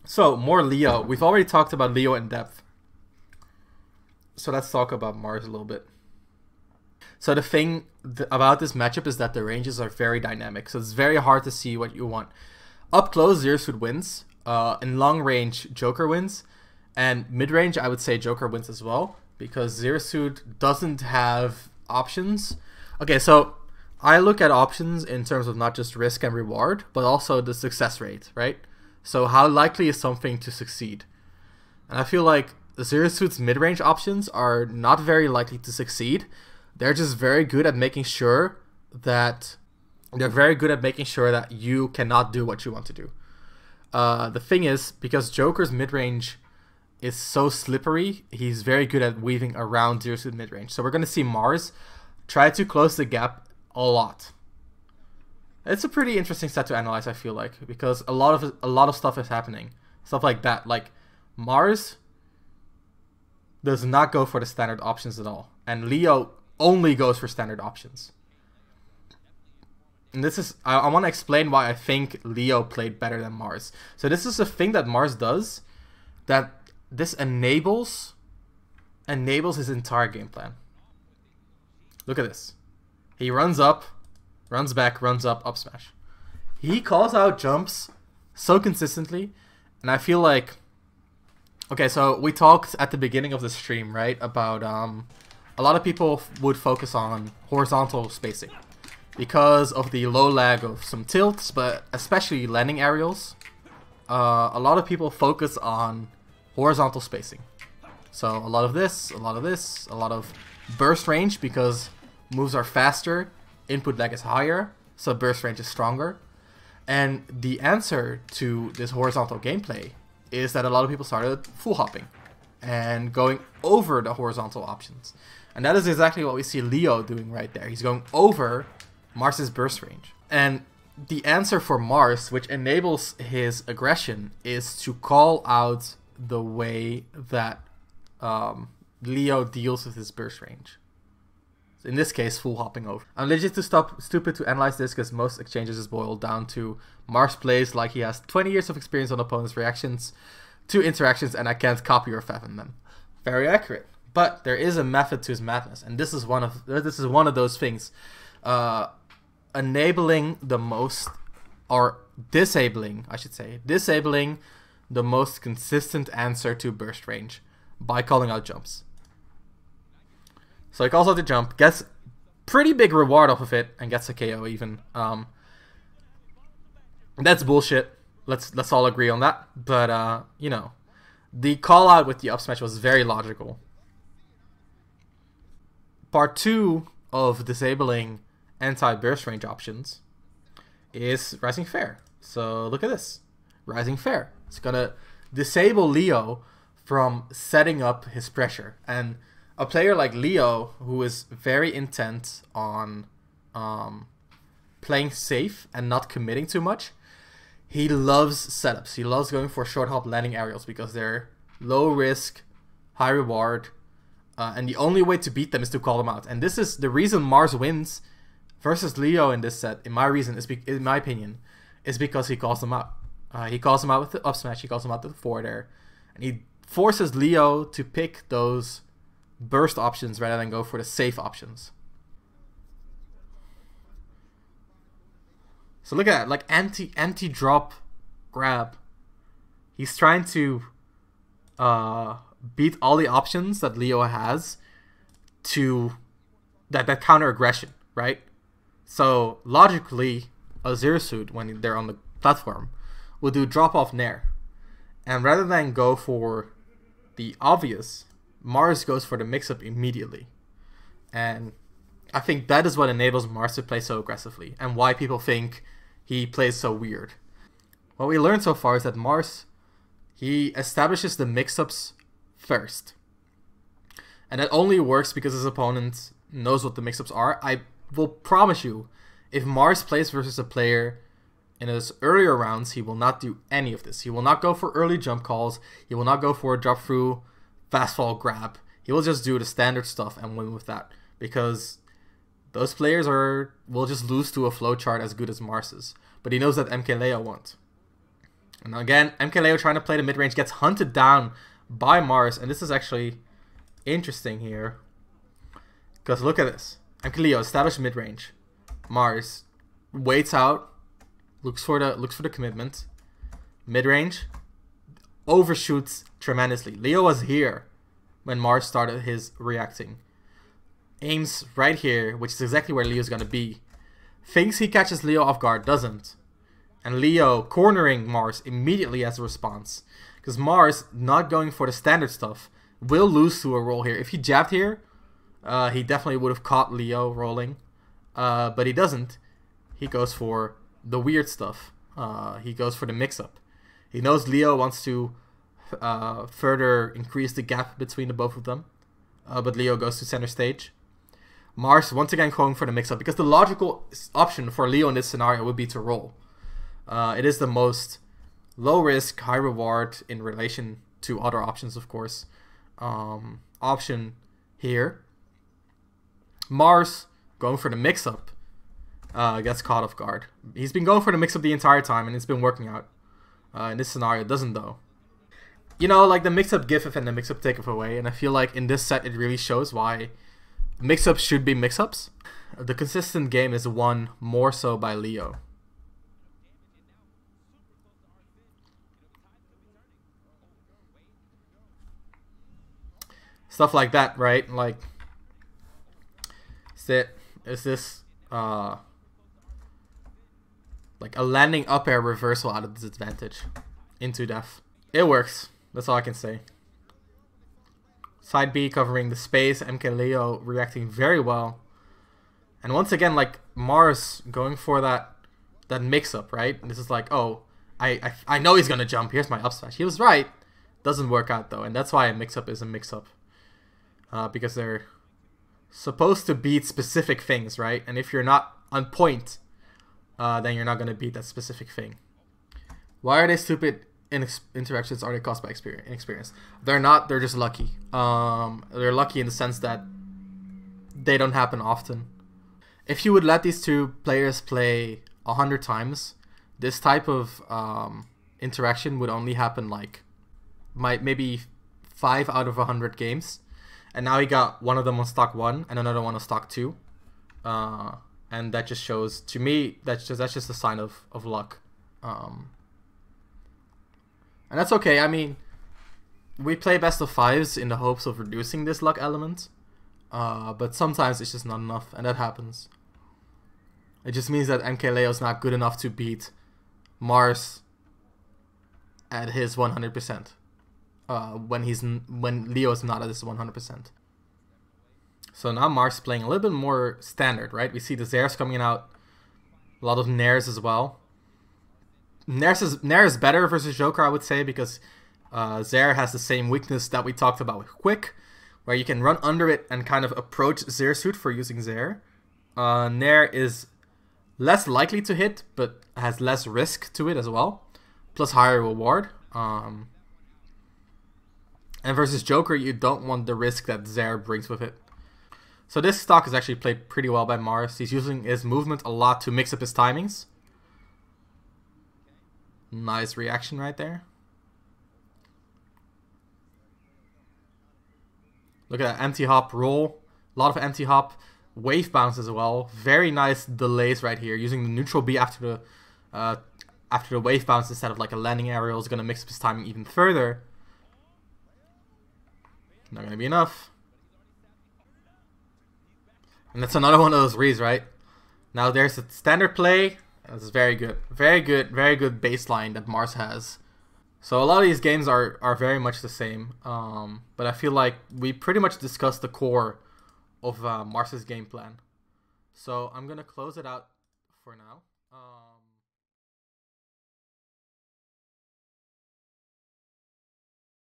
So, more Leo. We've already talked about Leo in depth. So let's talk about Mars a little bit. So the thing about this matchup is that the ranges are very dynamic. So it's very hard to see what you want. Up close, Zero Suit wins. In long range, Joker wins. And mid range, I would say Joker wins as well. Because Zero Suit doesn't have options. Okay, so I look at options in terms of not just risk and reward, but also the success rate, right? So how likely is something to succeed? And I feel like Zero Suit's mid-range options are not very likely to succeed. They're just very good at making sure that you cannot do what you want to do. The thing is, because Joker's mid-range is so slippery, he's very good at weaving around Zero Suit mid-range. So we're going to see Mars try to close the gap a lot. It's a pretty interesting set to analyze, I feel like, because a lot of stuff is happening. Stuff like that. Like, Mars does not go for the standard options at all. And Leo only goes for standard options. And this is... I want to explain why I think Leo played better than Mars. So this is a thing that Mars does that this enables his entire game plan. Look at this. He runs up, runs back, runs up smash. He calls out jumps so consistently, and I feel like... Okay, so we talked at the beginning of the stream, right, about a lot of people would focus on horizontal spacing because of the low lag of some tilts, but especially landing aerials. A lot of people focus on horizontal spacing. So a lot of this, a lot of this, a lot of burst range because moves are faster, input lag is higher, so burst range is stronger. And the answer to this horizontal gameplay is that a lot of people started full hopping and going over the horizontal options. And that is exactly what we see Leo doing right there. He's going over Mars's burst range. And the answer for Mars, which enables his aggression, is to call out the way that Leo deals with his burst range. In this case, full hopping over. I'm legit stupid to analyze this because most exchanges is boiled down to Mars plays like he has 20 years of experience on opponents' reactions to interactions and I can't copy or fathom them. Very accurate. But there is a method to his madness, and this is one of those things. Enabling the most, or disabling, I should say, disabling the most consistent answer to burst range by calling out jumps. So he calls out the jump, gets pretty big reward off of it, and gets a KO even. That's bullshit. Let's all agree on that. But you know, the call out with the up smash was very logical. Part 2 of disabling anti-burst range options is Rising Fair. So look at this. Rising Fair. It's gonna disable Leo from setting up his pressure. And a player like Leo, who is very intent on playing safe and not committing too much, he loves setups. He loves going for short hop landing aerials because they're low risk, high reward, and the only way to beat them is to call them out. And this is the reason Mars wins versus Leo in this set. In my opinion, is because he calls them out. He calls them out with the up smash. He calls them out with the forward air, and he forces Leo to pick those burst options rather than go for the safe options. So look at that, like anti-drop grab. He's trying to beat all the options that Leo has to that counter aggression, right? So logically, a Zero Suit, when they're on the platform, will do drop off nair, and rather than go for the obvious, Mars goes for the mix-up immediately. And I think that is what enables Mars to play so aggressively, and why people think he plays so weird. What we learned so far is that Mars, he establishes the mix-ups first. And that only works because his opponent knows what the mix-ups are. I will promise you, if Mars plays versus a player in his earlier rounds, he will not do any of this. He will not go for early jump calls. He will not go for a drop through, fast fall grab. He will just do the standard stuff and win with that, because those players will just lose to a flowchart as good as Mars's. But he knows that MKLeo won't. And again, MKLeo trying to play the mid-range, gets hunted down by Mars. And this is actually interesting here. Because look at this. MKLeo established mid-range. Mars waits out. Looks for the commitment. Mid-range. Overshoots tremendously. Leo was here when Mars started his reacting. Aims right here, which is exactly where Leo's going to be. Thinks he catches Leo off guard, doesn't. And Leo cornering Mars immediately as a response. Because Mars, not going for the standard stuff, will lose to a roll here. If he jabbed here, he definitely would have caught Leo rolling. But he doesn't. He goes for the weird stuff. He goes for the mix-up. He knows Leo wants to further increase the gap between the both of them. But Leo goes to center stage. Mars once again going for the mix-up. Because the logical option for Leo in this scenario would be to roll. It is the most low risk, high reward in relation to other options, of course. Option here. Mars going for the mix-up gets caught off guard. He's been going for the mix-up the entire time and it's been working out. In this scenario, it doesn't though. You know, like the mix-up give and the mix-up take away, and I feel like in this set it really shows why mix-ups should be mix-ups. The consistent game is won more so by Leo. Stuff like that, right? Like, is this like a landing up air reversal out of disadvantage into def? It works. That's all I can say. Side B covering the space. MKLeo reacting very well. And once again, like Mars going for that mix-up, right? And this is like, oh, I know he's gonna jump. Here's my up smash. He was right. Doesn't work out though, and that's why a mix-up is a mix-up. Because they're supposed to beat specific things, right? And if you're not on point, then you're not going to beat that specific thing. Why are they stupid interactions? Are they caused by inexperience? They're not. They're just lucky. They're lucky in the sense that they don't happen often. If you would let these two players play 100 times, this type of interaction would only happen like maybe 5 out of 100 games. And now he got one of them on stock 1 and another one on stock 2. And that just shows, to me, that's just a sign of luck. And that's okay. I mean, we play best of 5s in the hopes of reducing this luck element. But sometimes it's just not enough, and that happens. It just means that MKLeo is not good enough to beat Mars at his 100%. When Leo is not at his 100%. So now Mars playing a little bit more standard, right? We see the Zairs coming out, a lot of Nairs as well. Nair is better versus Joker, I would say, because Zair has the same weakness that we talked about with Quick, where you can run under it and kind of approach Zair suit for using Zair. Nair is less likely to hit, but has less risk to it as well, plus higher reward. And versus Joker, you don't want the risk that Zair brings with it. So this stock is actually played pretty well by Mars. He's using his movement a lot to mix up his timings. Nice reaction right there. Look at that empty hop roll. A lot of empty hop. Wave bounce as well. Very nice delays right here. Using the neutral B after the wave bounce instead of like a landing aerial is going to mix up his timing even further. Not going to be enough. And that's another one of those reads, right? Now there's a standard play. That's very good. Very good baseline that Mars has. So a lot of these games are very much the same. But I feel like we pretty much discussed the core of Mars's game plan. So I'm going to close it out for now.